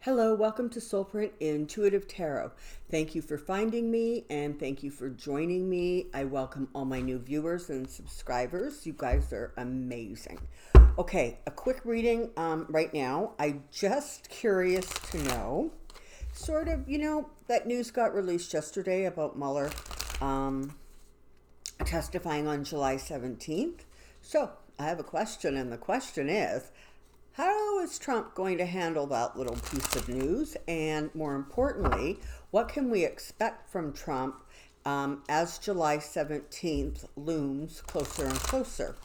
Hello, welcome to Soulprint Intuitive Tarot. Thank you for finding me and thank you for joining me. I welcome all my new viewers and subscribers. You guys are amazing. Okay, a quick reading right now. I'm just curious to know, that news got released yesterday about Mueller testifying on July 17th. So I have a question, and the question is, how is Trump going to handle that little piece of news? And more importantly, what can we expect from Trump as July 17th looms closer and closer?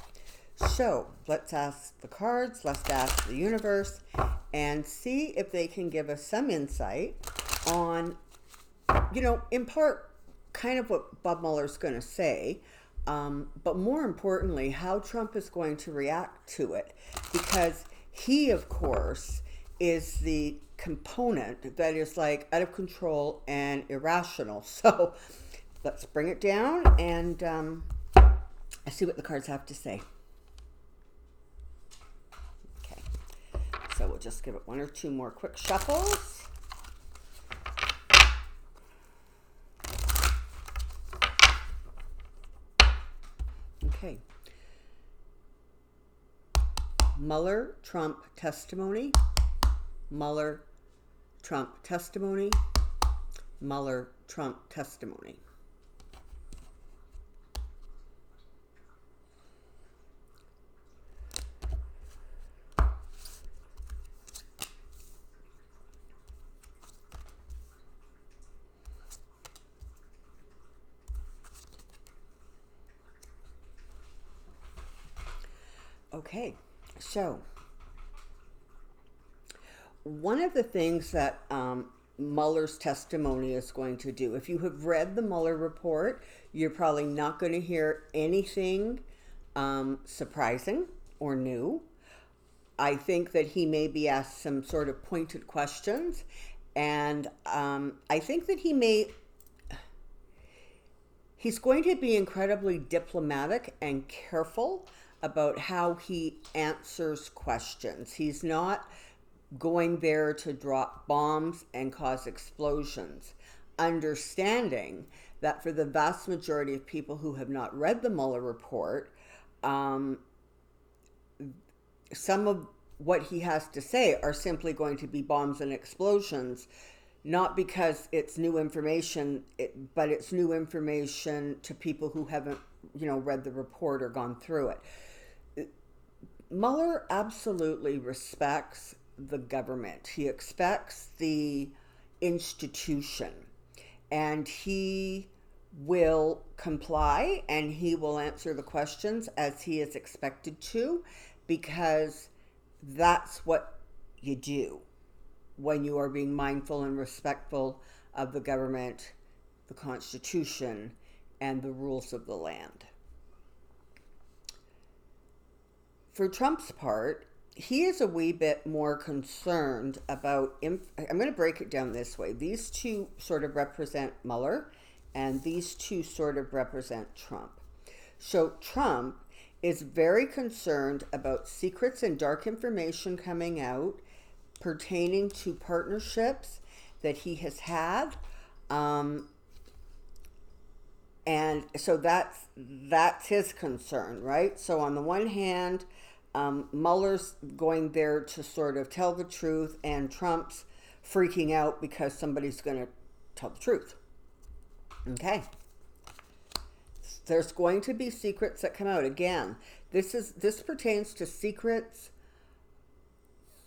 So let's ask the cards, let's ask the universe, and see if they can give us some insight on, in part, kind of what Bob Mueller's going to say, but more importantly, how Trump is going to react to it. Because he, of course, is the component that is like out of control and irrational. So let's bring it down and see what the cards have to say. Okay, so we'll just give it one or two more quick shuffles. Okay. Mueller, Trump testimony, Mueller, Trump testimony, Mueller, Trump testimony. Okay. So, one of the things that Mueller's testimony is going to do, if you have read the Mueller report, you're probably not going to hear anything surprising or new. I think that he may be asked some sort of pointed questions, and I think that he's going to be incredibly diplomatic and careful about how he answers questions. He's not going there to drop bombs and cause explosions, understanding that for the vast majority of people who have not read the Mueller report, some of what he has to say are simply going to be bombs and explosions, not because it's new information, but it's new information to people who haven't, read the report or gone through it. Mueller absolutely respects the government. He expects the institution, and he will comply and he will answer the questions as he is expected to, because that's what you do when you are being mindful and respectful of the government, the Constitution, and the rules of the land. For Trump's part, he is a wee bit more concerned about, I'm going to break it down this way. These two sort of represent Mueller, and these two sort of represent Trump. So Trump is very concerned about secrets and dark information coming out pertaining to partnerships that he has had. And so that's his concern, right? So on the one hand, Mueller's going there to sort of tell the truth, and Trump's freaking out because somebody's going to tell the truth. Okay. There's going to be secrets that come out. Again, this pertains to secrets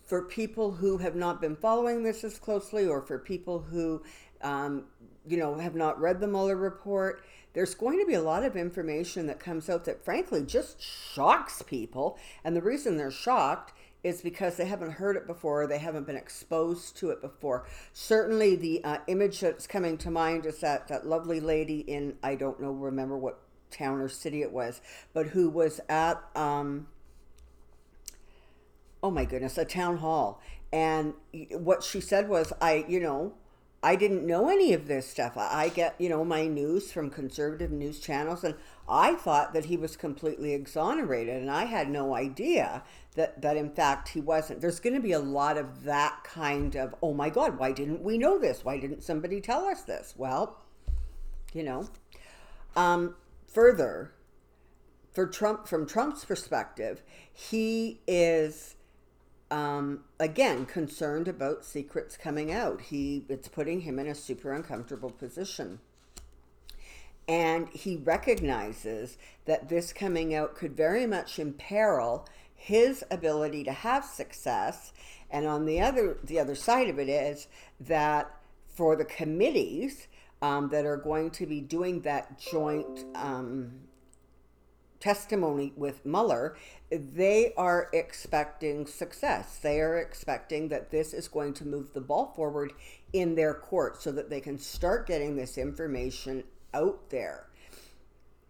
for people who have not been following this as closely, or for people who, have not read the Mueller report. There's going to be a lot of information that comes out that frankly just shocks people. And the reason they're shocked is because they haven't heard it before, or they haven't been exposed to it before. Certainly the image that's coming to mind is that lovely lady in, I don't know, remember what town or city it was, but who was at, oh my goodness, a town hall. And what she said was, I didn't know any of this stuff. I get, my news from conservative news channels, and I thought that he was completely exonerated, and I had no idea that in fact he wasn't. There's going to be a lot of that kind of, oh my God, why didn't we know this? Why didn't somebody tell us this? Well, you know. Further, from Trump's perspective, he is again concerned about secrets coming out. It's putting him in a super uncomfortable position. And he recognizes that this coming out could very much imperil his ability to have success. And on the other side of it is that for the committees that are going to be doing that joint testimony with Mueller, they are expecting success. They are expecting that this is going to move the ball forward in their court so that they can start getting this information out there.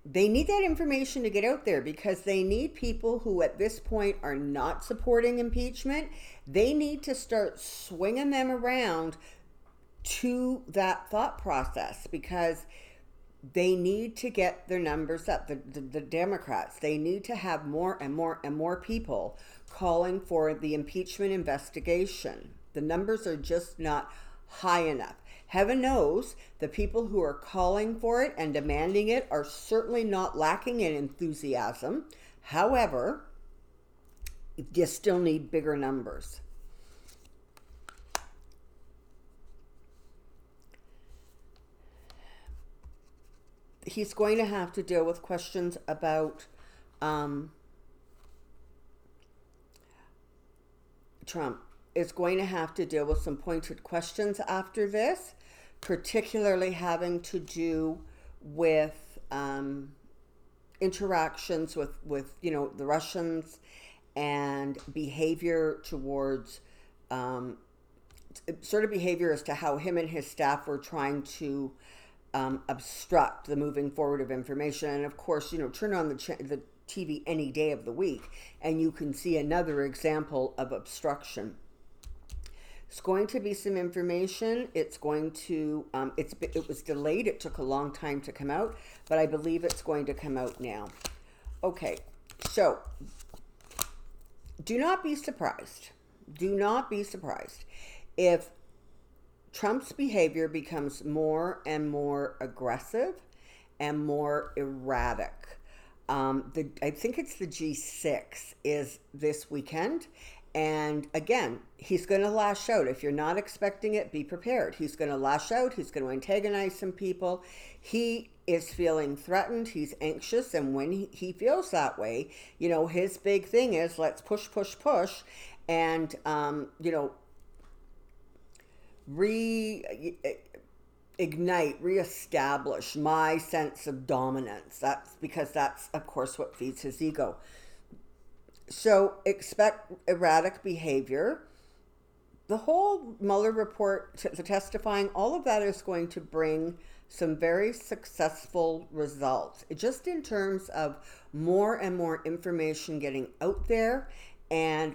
They need that information to get out there because they need people who at this point are not supporting impeachment. They need to start swinging them around to that thought process because they need to get their numbers up. The Democrats, they need to have more and more and more people calling for the impeachment investigation. The numbers are just not high enough. Heaven knows the people who are calling for it and demanding it are certainly not lacking in enthusiasm. However, you still need bigger numbers. He's going to have to deal with questions about Trump is going to have to deal with some pointed questions after this, particularly having to do with interactions with the Russians and behavior towards sort of behavior as to how him and his staff were trying to obstruct the moving forward of information. And of course, turn on the TV any day of the week and you can see another example of obstruction. It's going to be some information. It's going to, it was delayed. It took a long time to come out, but I believe it's going to come out now. Okay, so do not be surprised. Do not be surprised if Trump's behavior becomes more and more aggressive and more erratic. I think it's the G6 is this weekend. And again, he's going to lash out. If you're not expecting it, be prepared. He's going to lash out. He's going to antagonize some people. He is feeling threatened. He's anxious. And when he feels that way, his big thing is let's push, push, push. And, reestablish my sense of dominance. That's because that's, of course, what feeds his ego. So expect erratic behavior. The whole Mueller report, the testifying, all of that is going to bring some very successful results, just in terms of more and more information getting out there and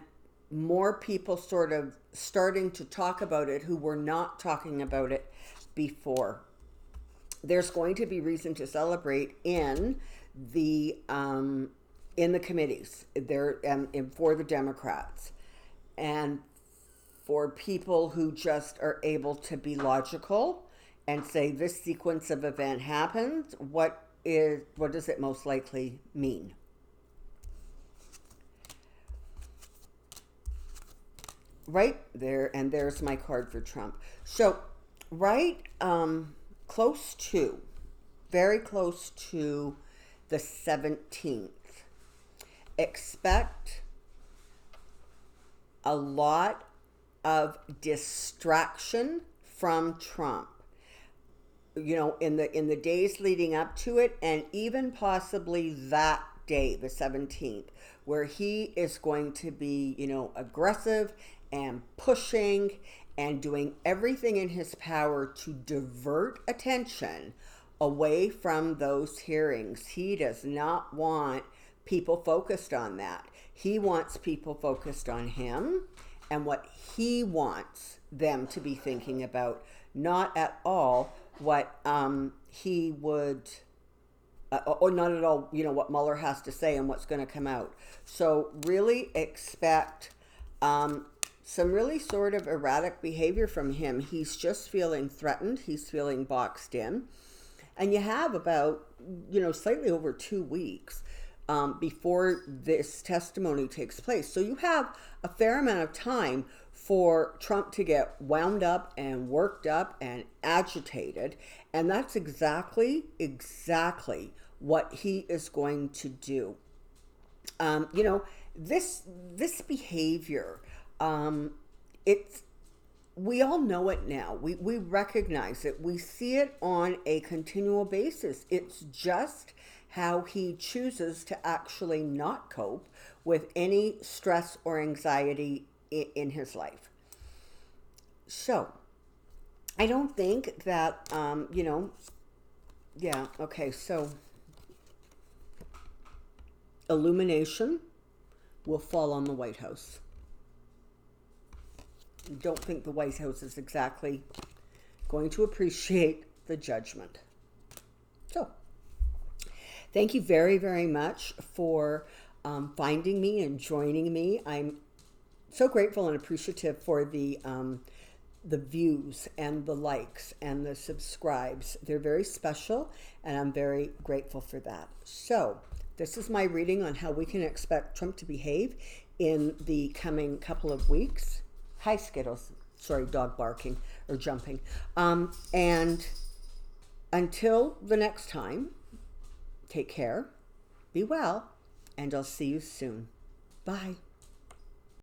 more people sort of starting to talk about it who were not talking about it before. There's going to be reason to celebrate in the committees there for the Democrats and for people who just are able to be logical and say this sequence of event happens. What does it most likely mean? Right there, and there's my card for Trump. So right very close to the 17th, expect a lot of distraction from Trump, in the days leading up to it, and even possibly that day, the 17th, where he is going to be, aggressive and pushing and doing everything in his power to divert attention away from those hearings. He does not want people focused on that. He wants people focused on him and what he wants them to be thinking about, not at all what he would, or not at all, what Mueller has to say and what's going to come out. So really expect some really sort of erratic behavior from him. He's just feeling threatened. He's feeling boxed in. And you have about, slightly over 2 weeks before this testimony takes place. So you have a fair amount of time for Trump to get wound up and worked up and agitated. And that's exactly what he is going to do. This behavior, we all know it now. We recognize it. We see it on a continual basis. It's just how he chooses to actually not cope with any stress or anxiety in his life. So I don't think that, so illumination will fall on the White House. Don't think the White House is exactly going to appreciate the judgment. So, thank you very, very much for finding me and joining me. I'm so grateful and appreciative for the views and the likes and the subscribes. They're very special, and I'm very grateful for that. So, this is my reading on how we can expect Trump to behave in the coming couple of weeks. Hi, Skittles. Sorry, dog barking or jumping. And until the next time, take care, be well, and I'll see you soon. Bye.